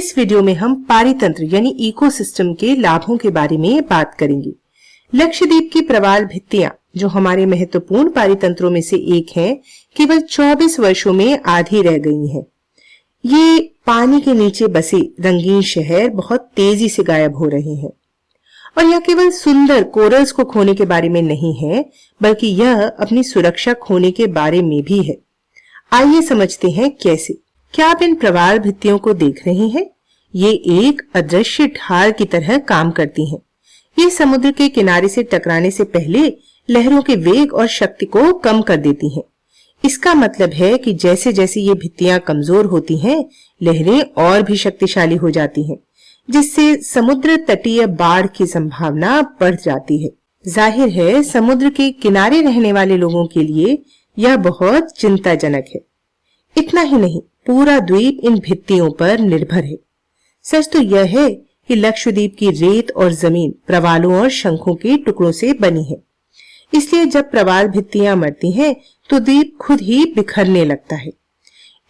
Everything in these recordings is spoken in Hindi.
इस वीडियो में हम पारितंत्र यानी इकोसिस्टम के लाभों के बारे में बात करेंगे। लक्षद्वीप की प्रवाल भित्तियां, जो हमारे महत्वपूर्ण पारितंत्रों में से एक है, केवल 24 वर्षों में आधी रह गई हैं। ये पानी के नीचे बसे रंगीन शहर बहुत तेजी से गायब हो रहे हैं। और यह केवल सुंदर कोरल्स को खोने के बारे में नहीं है, बल्कि यह अपनी सुरक्षा खोने के बारे में भी है। आइए समझते हैं कैसे। क्या आप इन प्रवाल भित्तियों को देख रहे हैं? ये एक अदृश्य ढाल की तरह काम करती हैं। ये समुद्र के किनारे से टकराने से पहले लहरों के वेग और शक्ति को कम कर देती हैं। इसका मतलब है कि जैसे जैसे ये भित्तियां कमजोर होती हैं, लहरें और भी शक्तिशाली हो जाती हैं, जिससे समुद्र तटीय बाढ़ की संभावना बढ़ जाती है। जाहिर है, समुद्र के किनारे रहने वाले लोगों के लिए यह बहुत चिंताजनक है। इतना ही नहीं, पूरा द्वीप इन भित्तियों पर निर्भर है। सच तो यह है कि लक्षद्वीप की रेत और जमीन प्रवालों और शंखों के टुकड़ों से बनी है। इसलिए जब प्रवाल भित्तियां मरती हैं, तो द्वीप खुद ही बिखरने लगता है।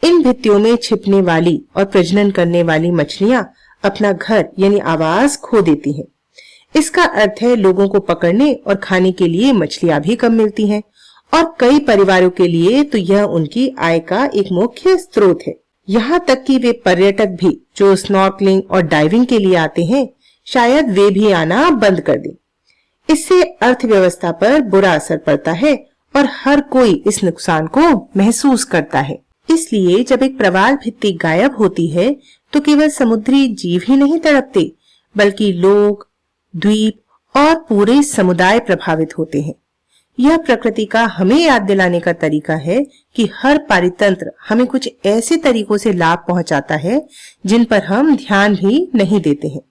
इन भित्तियों में छिपने वाली और प्रजनन करने वाली मछलियां अपना घर यानी आवास खो देती हैं। इसका अर्थ है लोगों को पकड़ने और खाने के लिए मछलियां भी कम मिलती हैं, और कई परिवारों के लिए तो यह उनकी आय का एक मुख्य स्रोत है। यहाँ तक कि वे पर्यटक भी जो स्नॉर्कलिंग और डाइविंग के लिए आते हैं, शायद वे भी आना बंद कर दें। इससे अर्थव्यवस्था पर बुरा असर पड़ता है और हर कोई इस नुकसान को महसूस करता है। इसलिए जब एक प्रवाल भित्ति गायब होती है, तो केवल समुद्री जीव ही नहीं तड़पते, बल्कि लोग, द्वीप और पूरे समुदाय प्रभावित होते हैं। यह प्रकृति का हमें याद दिलाने का तरीका है कि हर पारितंत्र हमें कुछ ऐसे तरीकों से लाभ पहुंचाता है जिन पर हम ध्यान भी नहीं देते हैं,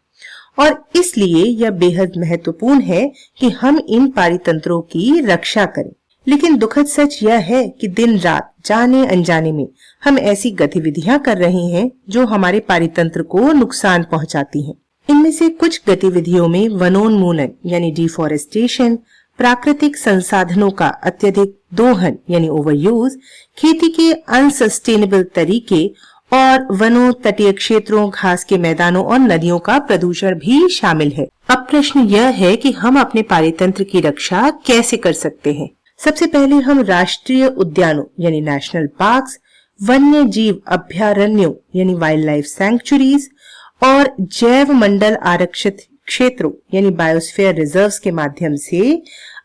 और इसलिए यह बेहद महत्वपूर्ण है कि हम इन पारितंत्रों की रक्षा करें। लेकिन दुखद सच यह है कि दिन रात जाने अनजाने में हम ऐसी गतिविधियां कर रहे हैं जो हमारे पारितंत्र को नुकसान पहुंचाती हैं। इनमें से कुछ गतिविधियों में वनोन्मूलन यानी डिफॉरेस्टेशन, प्राकृतिक संसाधनों का अत्यधिक दोहन यानी ओवरयूज, खेती के अनसस्टेनेबल तरीके और वनों, तटीय क्षेत्रों, घास के मैदानों और नदियों का प्रदूषण भी शामिल है। अब प्रश्न यह है कि हम अपने पारितंत्र की रक्षा कैसे कर सकते हैं। सबसे पहले हम राष्ट्रीय उद्यानों यानी नेशनल पार्क्स, वन्य जीव अभ्यारण्यों यानी वाइल्ड लाइफ सैंक्चुरीज और जैव मंडल आरक्षित क्षेत्रों यानी बायोस्फीयर रिजर्व्स के माध्यम से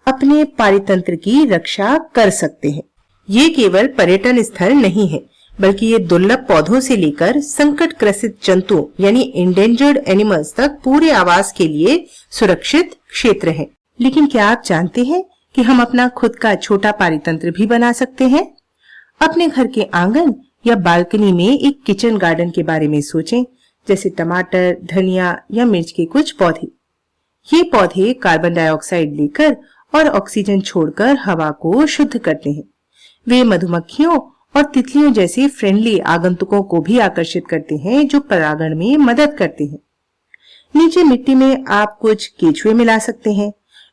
अपने पारितंत्र की रक्षा कर सकते हैं। ये केवल पर्यटन स्थल नहीं है, बल्कि ये दुर्लभ पौधों से लेकर संकट ग्रसित जंतुओं यानी इंडेंजर्ड एनिमल्स तक पूरे आवास के लिए सुरक्षित क्षेत्र है। लेकिन क्या आप जानते हैं कि हम अपना खुद का छोटा पारितंत्र भी बना सकते हैं? अपने घर के आंगन या बालकनी में एक किचन गार्डन के बारे में सोचें, जैसे टमाटर, धनिया या मिर्च के कुछ पौधे। ये पौधे कार्बन डाइऑक्साइड लेकर और ऑक्सीजन छोड़कर हवा को शुद्ध करते हैं। वे मधुमक्खियों और तितलियों जैसे फ्रेंडली आगंतुकों को भी आकर्षित करते हैं, जो परागण में मदद करते हैं। नीचे मिट्टी में आप कुछ केचुए मिला सकते हैं।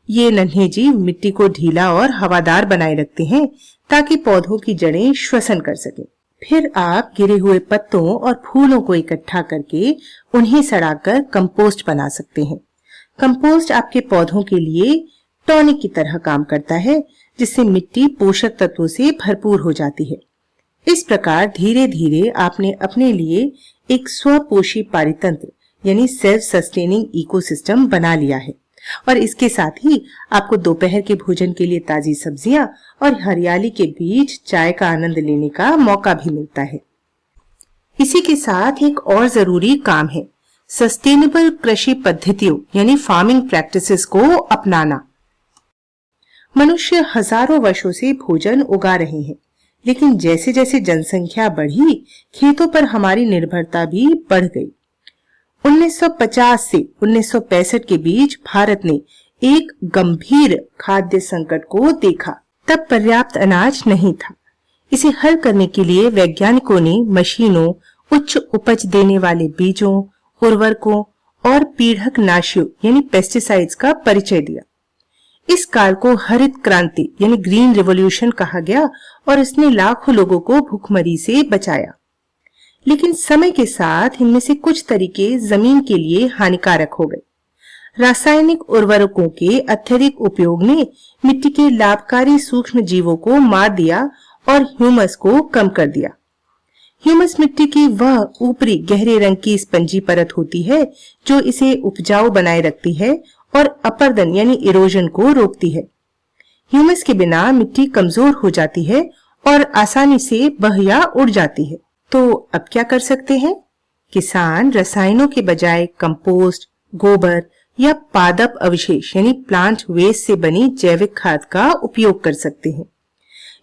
ये नन्हे जीव मिट्टी को ढीला और हवादार बनाए रखते हैं ताकि पौधों की जड़ें श्वसन कर सकें। फिर आप गिरे हुए पत्तों और फूलों को इकट्ठा करके उन्हें सड़ाकर कंपोस्ट बना सकते हैं। कंपोस्ट आपके पौधों के लिए टॉनिक की तरह काम करता है, जिससे मिट्टी पोषक तत्वों से भरपूर हो जाती है। इस प्रकार धीरे धीरे आपने अपने लिए एक स्वपोषी पारितंत्र यानी सेल्फ सस्टेनिंग इकोसिस्टम बना लिया है, और इसके साथ ही आपको दोपहर के भोजन के लिए ताजी सब्जियां और हरियाली के बीच चाय का आनंद लेने का मौका भी मिलता है। इसी के साथ एक और जरूरी काम है, सस्टेनेबल कृषि पद्धतियों यानी फार्मिंग प्रैक्टिसेस को अपनाना। मनुष्य हजारों वर्षों से भोजन उगा रहे हैं, लेकिन जैसे जैसे जनसंख्या बढ़ी, खेतों पर हमारी निर्भरता भी बढ़ गई। 1950 से 1965 के बीच भारत ने एक गंभीर खाद्य संकट को देखा। तब पर्याप्त अनाज नहीं था। इसे हल करने के लिए वैज्ञानिकों ने मशीनों, उच्च उपज देने वाले बीजों, उर्वरकों और पीड़क नाशियों यानी पेस्टिसाइड्स का परिचय दिया। इस काल को हरित क्रांति यानी ग्रीन रिवॉल्यूशन कहा गया, और इसने लाखों लोगों को भूखमरी से बचाया। लेकिन समय के साथ इनमें से कुछ तरीके जमीन के लिए हानिकारक हो गए। रासायनिक उर्वरकों के अत्यधिक उपयोग ने मिट्टी के लाभकारी सूक्ष्म जीवों को मार दिया और ह्यूमस को कम कर दिया। ह्यूमस मिट्टी की वह ऊपरी गहरे रंग की स्पंजी परत होती है जो इसे उपजाऊ बनाए रखती है और अपरदन यानी इरोजन को रोकती है। ह्यूमस के बिना मिट्टी कमजोर हो जाती है और आसानी से बह या उड़ जाती है। तो अब क्या कर सकते हैं? किसान रसायनों के बजाय कंपोस्ट, गोबर या पादप अवशेष यानी प्लांट वेस्ट से बनी जैविक खाद का उपयोग कर सकते हैं,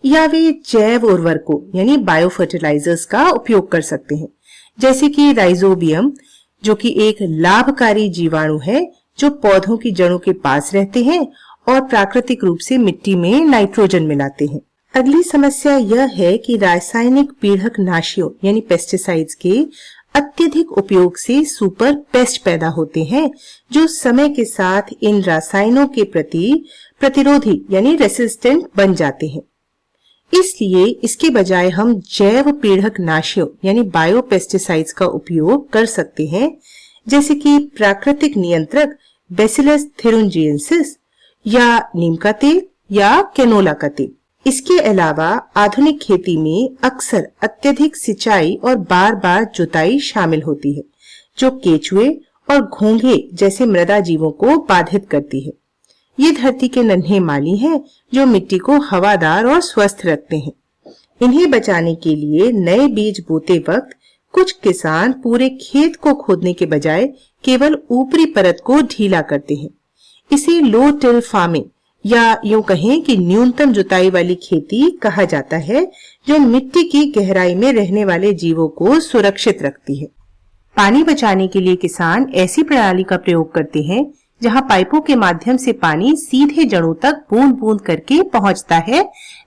या वे जैव उर्वरकों यानी बायो फर्टिलाइजर्स का उपयोग कर सकते हैं, जैसे कि राइजोबियम, जो कि एक लाभकारी जीवाणु है जो पौधों की जड़ों के पास रहते हैं और प्राकृतिक रूप से मिट्टी में नाइट्रोजन मिलाते हैं। अगली समस्या यह है कि रासायनिक पीड़क नाशियों यानी पेस्टिसाइड्स के अत्यधिक उपयोग से सुपर पेस्ट पैदा होते हैं जो समय के साथ इन रसायनों के प्रति प्रतिरोधी यानी रेसिस्टेंट बन जाते हैं। इसलिए इसके बजाय हम जैव पीड़क नाशियों यानी बायो पेस्टिसाइड्स का उपयोग कर सकते हैं, जैसे कि प्राकृतिक नियंत्रक बैसिलस थेरुंजिएंसिस या नीम का तेल या कैनोला का तेल। इसके अलावा आधुनिक खेती में अक्सर अत्यधिक सिंचाई और बार बार जुताई शामिल होती है, जो केचुए और घोंघे जैसे मृदा जीवों को बाधित करती है। ये धरती के नन्हे माली हैं जो मिट्टी को हवादार और स्वस्थ रखते हैं। इन्हें बचाने के लिए नए बीज बोते वक्त कुछ किसान पूरे खेत को खोदने के बजाय केवल ऊपरी परत को ढीला करते हैं। इसे लो टिल फार्मिंग या यूं कहें कि न्यूनतम जुताई वाली खेती कहा जाता है, जो मिट्टी की गहराई में रहने वाले जीवों को सुरक्षित रखती है। पानी बचाने के लिए किसान ऐसी प्रणाली का प्रयोग करते हैं जहां पाइपों के माध्यम से पानी सीधे जड़ों तक बूंद बूंद करके पहुंचता है,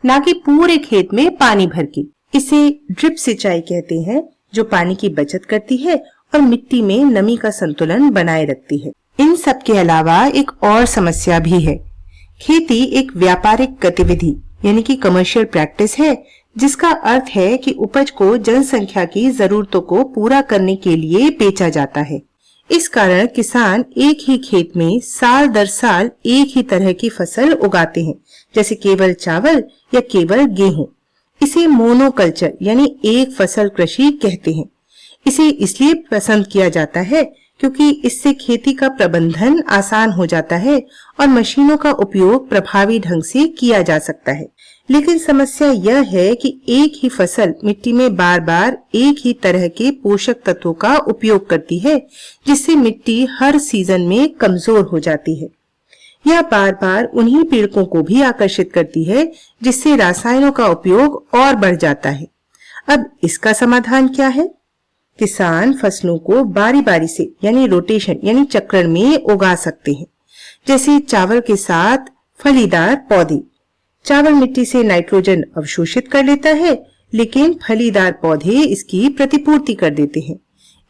न कि पूरे खेत में पानी भर के। इसे ड्रिप सिंचाई कहते हैं, जो पानी की बचत करती है और मिट्टी में नमी का संतुलन बनाए रखती है। इन सब के अलावा एक और समस्या भी है। खेती एक व्यापारिक गतिविधि यानी कि कमर्शियल प्रैक्टिस है, जिसका अर्थ है कि उपज को जनसंख्या की जरूरतों को पूरा करने के लिए बेचा जाता है। इस कारण किसान एक ही खेत में साल दर साल एक ही तरह की फसल उगाते हैं, जैसे केवल चावल या केवल गेहूं। इसे मोनोकल्चर यानी एक फसल कृषि कहते हैं। इसे इसलिए पसंद किया जाता है क्योंकि इससे खेती का प्रबंधन आसान हो जाता है और मशीनों का उपयोग प्रभावी ढंग से किया जा सकता है। लेकिन समस्या यह है कि एक ही फसल मिट्टी में बार बार एक ही तरह के पोषक तत्वों का उपयोग करती है, जिससे मिट्टी हर सीजन में कमजोर हो जाती है। यह बार बार उन्हीं पीड़कों को भी आकर्षित करती है, जिससे रसायनों का उपयोग और बढ़ जाता है। अब इसका समाधान क्या है? किसान फसलों को बारी बारी से यानी रोटेशन यानी चक्रण में उगा सकते हैं, जैसे चावल के साथ फलीदार पौधे। चावल मिट्टी से नाइट्रोजन अवशोषित कर लेता है, लेकिन फलीदार पौधे इसकी प्रतिपूर्ति कर देते हैं।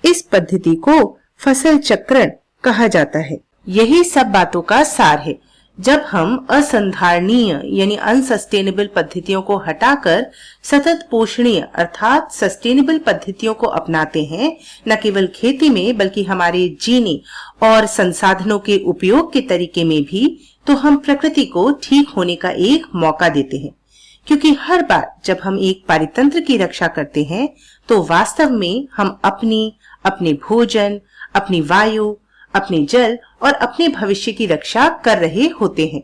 इस पद्धति को फसल चक्रण कहा जाता है। यही सब बातों का सार है। जब हम असंधारणीय यानी अनसस्टेनेबल पद्धतियों को हटाकर सतत पोषणीय अर्थात सस्टेनेबल पद्धतियों को अपनाते हैं, न केवल खेती में बल्कि हमारे जीने और संसाधनों के उपयोग के तरीके में भी, तो हम प्रकृति को ठीक होने का एक मौका देते हैं। क्योंकि हर बार जब हम एक पारितंत्र की रक्षा करते हैं, तो वास्तव में हम अपने भोजन, अपनी वायु, अपने जल और अपने भविष्य की रक्षा कर रहे होते हैं।